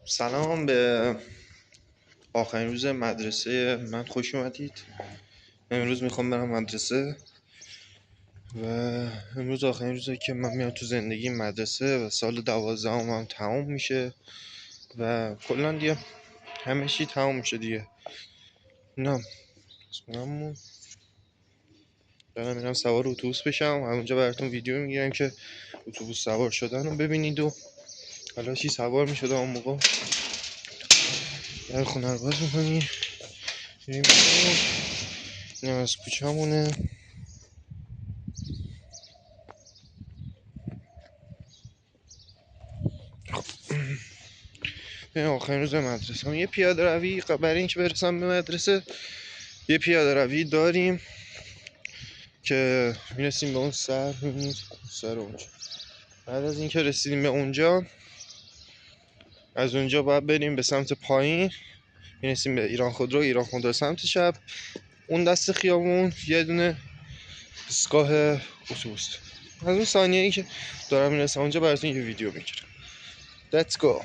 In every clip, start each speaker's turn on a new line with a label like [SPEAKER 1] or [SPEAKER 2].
[SPEAKER 1] سلام به آخرین روز مدرسه من خوش اومدید. امروز میخوام برم مدرسه و امروز آخرین روزه که من میام تو زندگی مدرسه و سال 12 هم تموم میشه و کلا دیگه همه چی تموم میشه دیگه. نه اسممون دارم میرم سوار اتوبوس بشم، همونجا براتون ویدیو میگیرم که اتوبوس سوار شدن رو ببینید و حالا چی سوار میشده اون موقع در خونه رو باز میکنی بریم. این از کوچه‌مونه. آخرین روز مدرسه هم یه پیاده روی برای اینکه برسم به مدرسه یه پیاده روی داریم که میرسیم به اون سر. میبینید سر اونجا. بعد از اینکه رسیدیم به اونجا از اونجا باید بریم به سمت پایین، میرسیم به ایران خودرو سمت چپ. اون دست خیابون یه دونه ایستگاه اتوبوس. از اون ثانیه‌ای که دارم میرسم اونجا براتون یه ویدیو میگیرم. Let's go.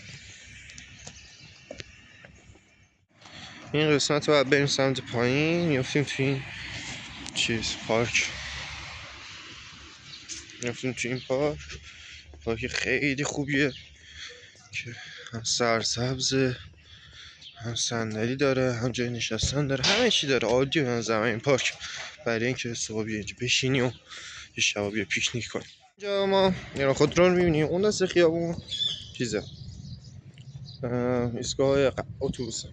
[SPEAKER 1] این قسمت رو باید بریم سمت پایین، میافتیم توی این پارک. میافتیم توی این پارک خیلی خوبیه که هم سرسبزه، هم صندلی داره، هم جای نشستن داره، همه چی داره. عالیه به نظر من این پارک برای اینکه صبح بیا اینجا بشینی و یه شبا بیا پیکنیک کنی. اینجا ما ایران خودرو رو می‌بینیم، اون دست خیابون چیزه ایستگاه اتوبوسه.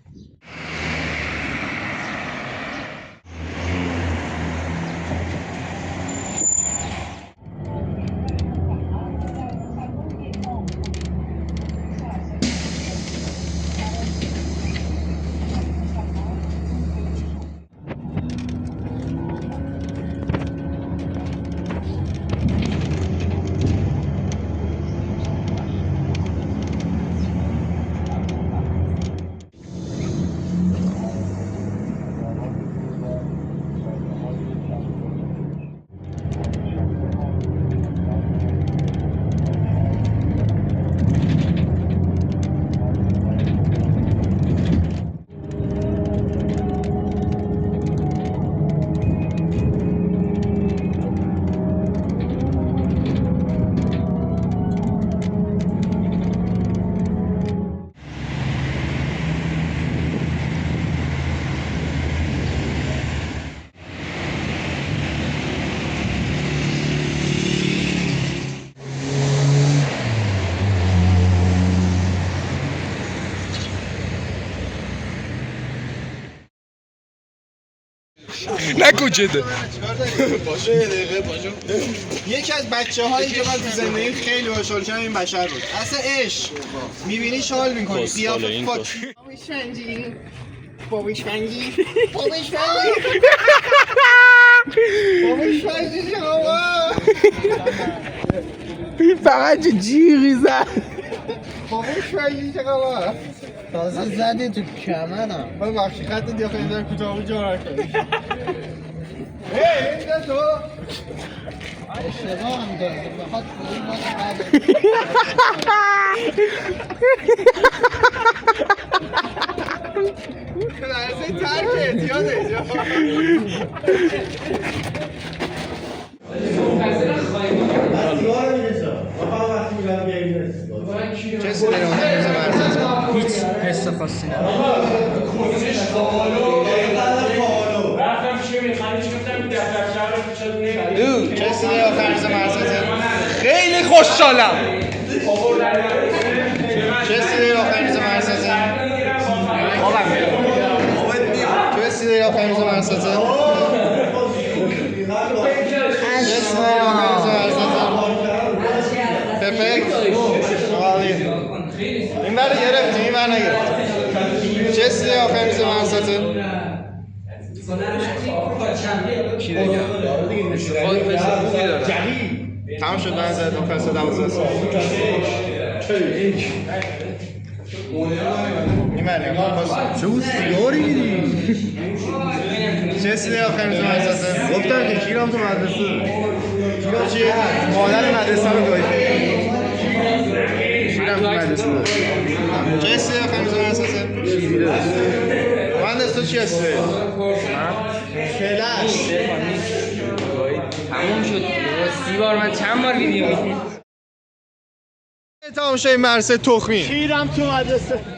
[SPEAKER 2] نکوچده
[SPEAKER 3] باشه یه دقیقه باشه. یکی از بچه‌ها اینجا من تو زندگی خیلی خوشحال شدم این بشر بود. اصلا عشق می‌بینی شال می‌کنی قیافه پاک. بابیش فنگی
[SPEAKER 2] فقط جیغی زد.
[SPEAKER 3] بابیش فنگی چه خبر؟
[SPEAKER 4] تازه زدی تو کمنم.
[SPEAKER 3] من بخشی خط دیگه خیلی در کوتاه بود جا رکنی. اینجا تو
[SPEAKER 4] اشتباه هم دارده بخواد فرون باز
[SPEAKER 3] لحظه ترک اعتیاد اینجا.
[SPEAKER 1] کسی نمی‌دونه روز مدرسه
[SPEAKER 4] هیچ حس خاصی نداره.
[SPEAKER 1] کسی آخرین روز مدرسه
[SPEAKER 2] خیلی خوشحالم.
[SPEAKER 1] کسی آخرین روز مدرسه کسی آخرین روز مدرسه کسی آخرین روز مدرسه پرفکت. عالی. این بر گرفتیم، این بر نگرفتیم. کسی آخرین روز مدرسه
[SPEAKER 2] چی بگم؟ خواهی پسر خوبی دارم.
[SPEAKER 1] تمام شد. من زدم فصل 12 این مریم چه بود سیگاری میدی؟ چه سیده آخرین روز مدرسه؟
[SPEAKER 3] گفتم که کیرم تو مدرسه.
[SPEAKER 1] کیرم چیه؟
[SPEAKER 3] مادر مدرسه رو گاهی.
[SPEAKER 1] کیرم
[SPEAKER 2] تو مدرسه
[SPEAKER 3] چه استعداد میذاری اساسا؟ مهندس تو چی استعداد؟ فلش
[SPEAKER 2] تموم شد 30 بار من چند بار ویدیو میدم
[SPEAKER 3] تماشای مدرسه تخمی
[SPEAKER 4] شیرم تو مدرسه